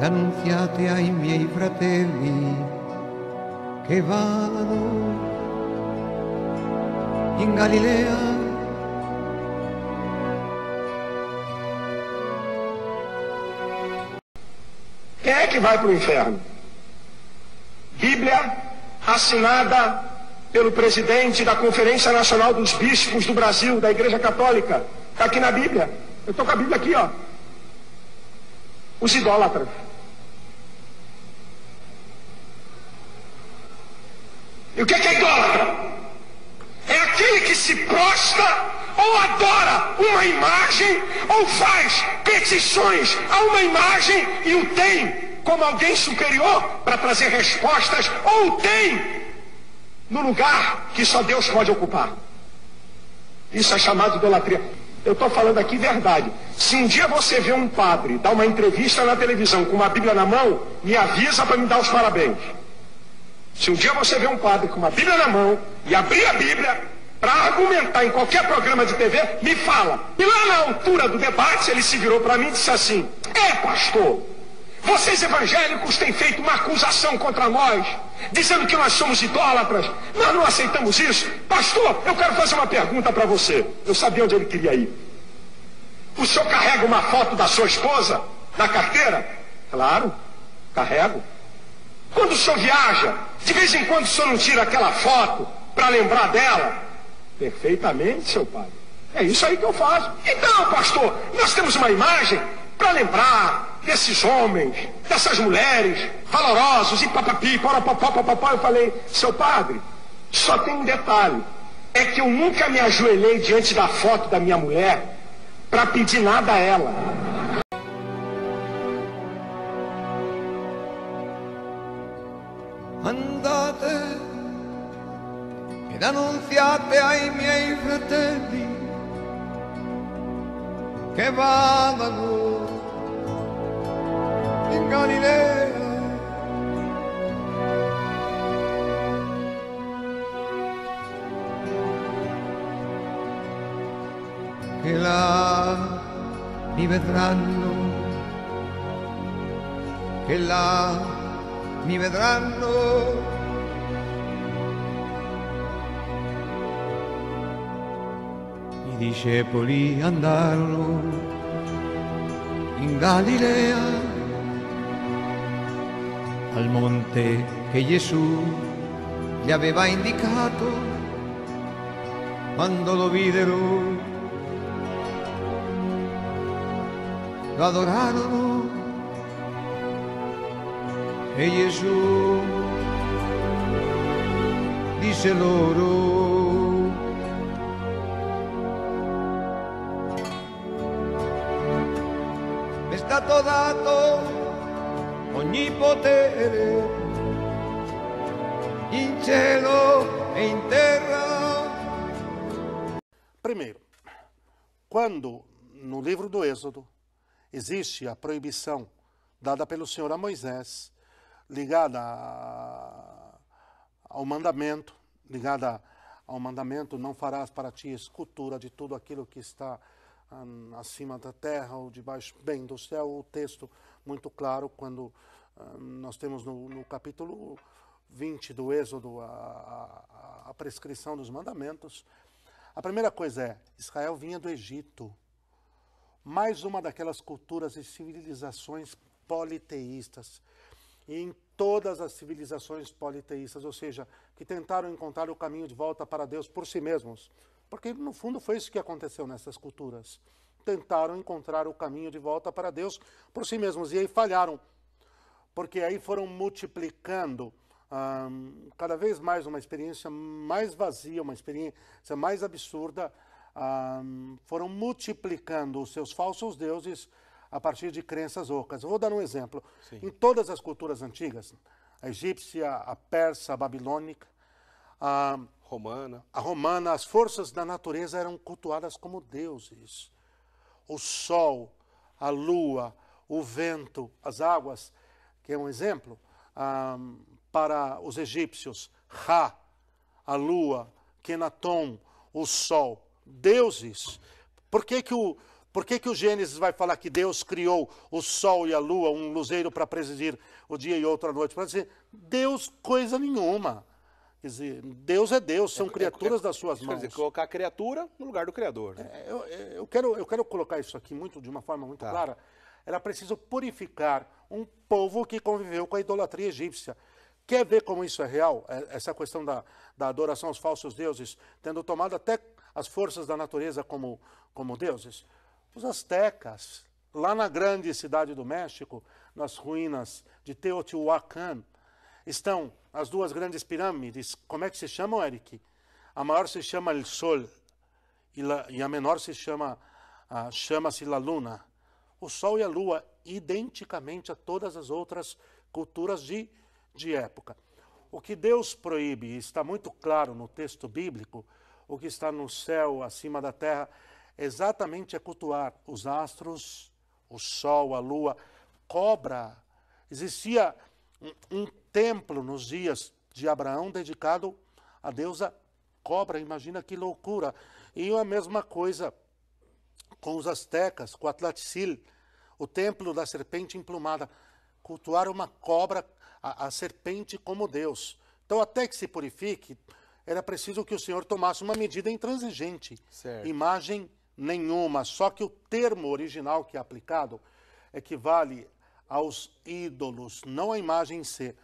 annunziate ai miei fratelli che vadano in Galilea. Quem é que vai para o inferno? Bíblia assinada pelo presidente da Conferência Nacional dos Bispos do Brasil, da Igreja Católica. Está aqui na Bíblia. Eu estou com a Bíblia aqui, ó. Os idólatras. E o que é idólatra? É aquele que se prostra ou adora uma imagem ou faz petições a uma imagem e o tem como alguém superior para trazer respostas, ou o tem no lugar que só Deus pode ocupar. Isso é chamado idolatria. Eu estou falando aqui verdade. Se um dia você vê um padre dar uma entrevista na televisão com uma Bíblia na mão, me avisa para me dar os parabéns. Se um dia você vê um padre com uma Bíblia na mão e abrir a Bíblia para argumentar em qualquer programa de TV, me fala. E lá na altura do debate ele se virou para mim e disse assim: pastor, vocês evangélicos têm feito uma acusação contra nós, dizendo que nós somos idólatras, nós não aceitamos isso. Pastor, eu quero fazer uma pergunta para você. Eu sabia onde ele queria ir. O senhor carrega uma foto da sua esposa na carteira? Claro, carrego. Quando o senhor viaja, de vez em quando o senhor não tira aquela foto para lembrar dela? Perfeitamente, seu padre. É isso aí que eu faço. Então, pastor, nós temos uma imagem para lembrar desses homens, dessas mulheres, valorosos e papapi, papapá. Eu falei: seu padre, só tem um detalhe. É que eu nunca me ajoelhei diante da foto da minha mulher para pedir nada a ela. Andate ed annunziate ai miei fratelli che vadano in Galilea. Che là mi vedranno, che là mi vedranno. I discepoli andarono in Galilea, al monte che Gesù gli aveva indicato. Quando lo videro, lo adorarono. E Gesù disse loro: è stato dato ogni potere in cielo e in terra. Primeiro, quando no livro do Êxodo existe a proibição dada pelo Senhor a Moisés, ligada ao mandamento, não farás para ti escultura de tudo aquilo que está acima da terra ou debaixo bem do céu. O texto muito claro quando nós temos no capítulo 20 do Êxodo a prescrição dos mandamentos. A primeira coisa é: Israel vinha do Egito, mais uma daquelas culturas e civilizações politeístas. E em todas as civilizações politeístas, ou seja, que tentaram encontrar o caminho de volta para Deus por si mesmos, porque no fundo foi isso que aconteceu nessas culturas. Tentaram encontrar o caminho de volta para Deus por si mesmos, e aí falharam, porque aí foram multiplicando cada vez mais uma experiência mais vazia, uma experiência mais absurda, foram multiplicando os seus falsos deuses a partir de crenças ocas. Eu vou dar um exemplo. Sim. Em todas as culturas antigas, a egípcia, a persa, a babilônica, a romana, as forças da natureza eram cultuadas como deuses. O sol, a lua, o vento, as águas, que é um exemplo, para os egípcios, Ra, a lua, Kenaton, o sol, deuses. Por que que Por que o Gênesis vai falar que Deus criou o sol e a lua, um luzeiro para presidir o dia e outra noite? Para dizer, Deus coisa nenhuma. Quer dizer, Deus é Deus, são criaturas das suas mãos. Quer dizer, colocar a criatura no lugar do Criador. Né? Eu quero colocar isso aqui de uma forma muito clara. Era preciso purificar um povo que conviveu com a idolatria egípcia. Quer ver como isso é real? Essa questão da adoração aos falsos deuses, tendo tomado até as forças da natureza como deuses? Os astecas, lá na grande cidade do México, nas ruínas de Teotihuacan, estão as duas grandes pirâmides. Como é que se chamam, Eric? A maior se chama El Sol e a menor chama-se La Luna. O Sol e a Lua, identicamente a todas as outras culturas de época. O que Deus proíbe, e está muito claro no texto bíblico, o que está no céu, acima da terra, exatamente é cultuar os astros, o sol, a lua, cobra. Existia um templo nos dias de Abraão dedicado à deusa cobra. Imagina que loucura. E a mesma coisa com os astecas, com Atlatzil, o templo da serpente emplumada. Cultuar uma cobra, a serpente como Deus. Então, até que se purifique, era preciso que o Senhor tomasse uma medida intransigente. Certo. Imagem nenhuma, só que o termo original que é aplicado equivale aos ídolos, não à imagem em si.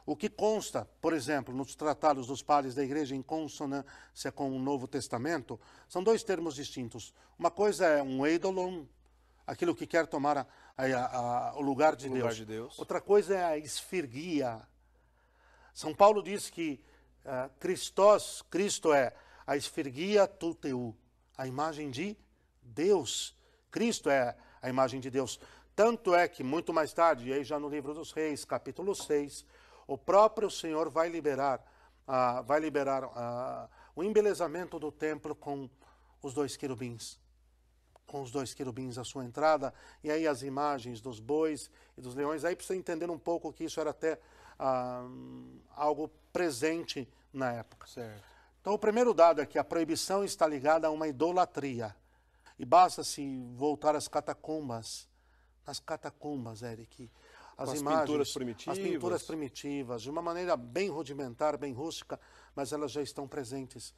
O que consta, por exemplo, nos tratados dos padres da igreja em consonância com o Novo Testamento, são dois termos distintos. Uma coisa é um eidolon, aquilo que quer tomar o lugar de Deus. Outra coisa é a esfirgia. São Paulo diz que Cristo é a esfirgia tuteu, a imagem de Deus. Cristo é a imagem de Deus. Tanto é que, muito mais tarde, e aí já no livro dos Reis, capítulo 6, o próprio Senhor vai liberar o embelezamento do templo com os dois querubins. Com os dois querubins à sua entrada, e aí as imagens dos bois e dos leões. Aí precisa entender um pouco que isso era até algo presente na época. Certo. Então, o primeiro dado é que a proibição está ligada a uma idolatria. E basta-se voltar às catacumbas. Nas catacumbas, Eric. As pinturas primitivas, de uma maneira bem rudimentar, bem rústica, mas elas já estão presentes.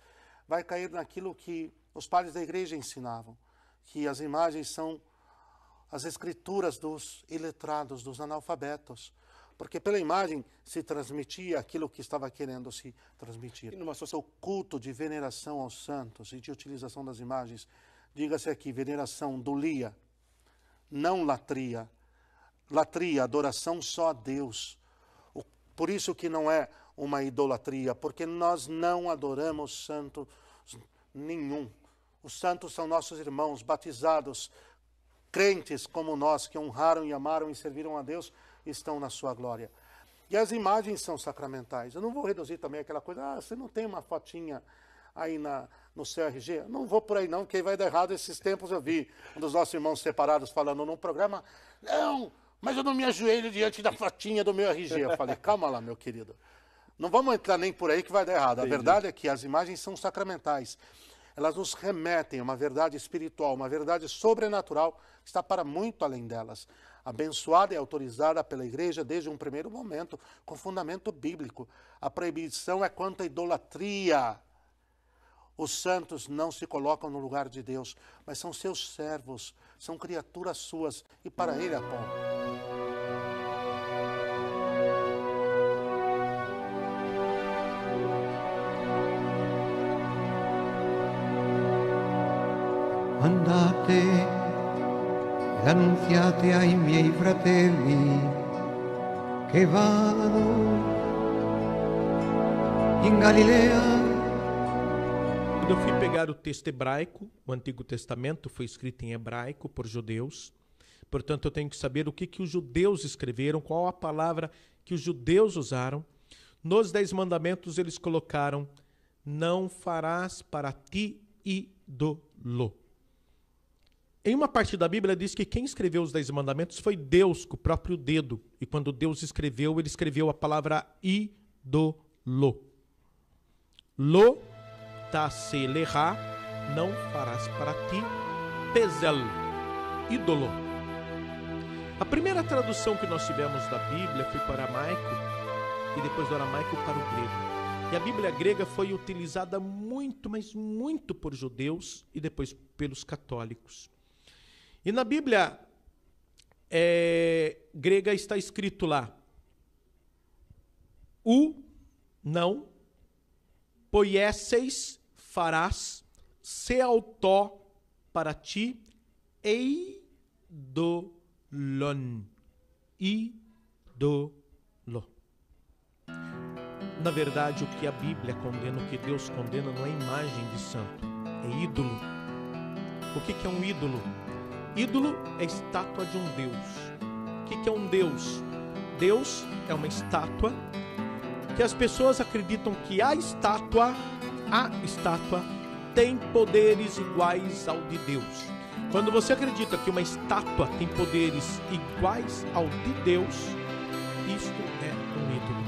Vai cair naquilo que os padres da igreja ensinavam, que as imagens são as escrituras dos iletrados, dos analfabetos. Porque pela imagem se transmitia aquilo que estava querendo se transmitir. O culto de veneração aos santos e de utilização das imagens, diga-se aqui, veneração, dulia, não latria. Latria, adoração só a Deus. Por isso que não é uma idolatria, porque nós não adoramos santo nenhum. Os santos são nossos irmãos, batizados, crentes como nós, que honraram e amaram e serviram a Deus, estão na sua glória. E as imagens são sacramentais. Eu não vou reduzir também aquela coisa, você não tem uma fotinha aí no seu RG? Eu não vou por aí não, porque vai dar errado. Esses tempos eu vi um dos nossos irmãos separados falando num programa, não, mas eu não me ajoelho diante da fotinha do meu RG. Eu falei, calma lá, meu querido. Não vamos entrar nem por aí que vai dar errado. A verdade é que as imagens são sacramentais. Elas nos remetem a uma verdade espiritual, uma verdade sobrenatural, que está para muito além delas. Abençoada e autorizada pela igreja desde um primeiro momento, com fundamento bíblico. A proibição é quanto à idolatria. Os santos não se colocam no lugar de Deus, mas são seus servos, são criaturas suas, e para ele é bom. Andate ed annunziate ai miei fratelli che vadano in Galilea. Quando eu fui pegar o texto hebraico, o Antigo Testamento foi escrito em hebraico por judeus, portanto eu tenho que saber o que os judeus escreveram, qual a palavra que os judeus usaram. Nos 10 mandamentos eles colocaram, não farás para ti ídolo. Em uma parte da Bíblia diz que quem escreveu os 10 mandamentos foi Deus, com o próprio dedo. E quando Deus escreveu, ele escreveu a palavra ídolo. Lo taseleha, não farás para ti, pezel. ídolo. A primeira tradução que nós tivemos da Bíblia foi para o aramaico e depois do aramaico para o grego. E a Bíblia grega foi utilizada muito, mas muito por judeus e depois pelos católicos. E na Bíblia grega está escrito lá: não poiesseis farás seautó para ti eidolon. Ídolo. Na verdade, o que a Bíblia condena, o que Deus condena, não é imagem de santo, é ídolo. O que é um ídolo? Ídolo é estátua de um Deus. O que é um Deus? Deus é uma estátua que as pessoas acreditam que a estátua tem poderes iguais ao de Deus. Quando você acredita que uma estátua tem poderes iguais ao de Deus, isto é um ídolo.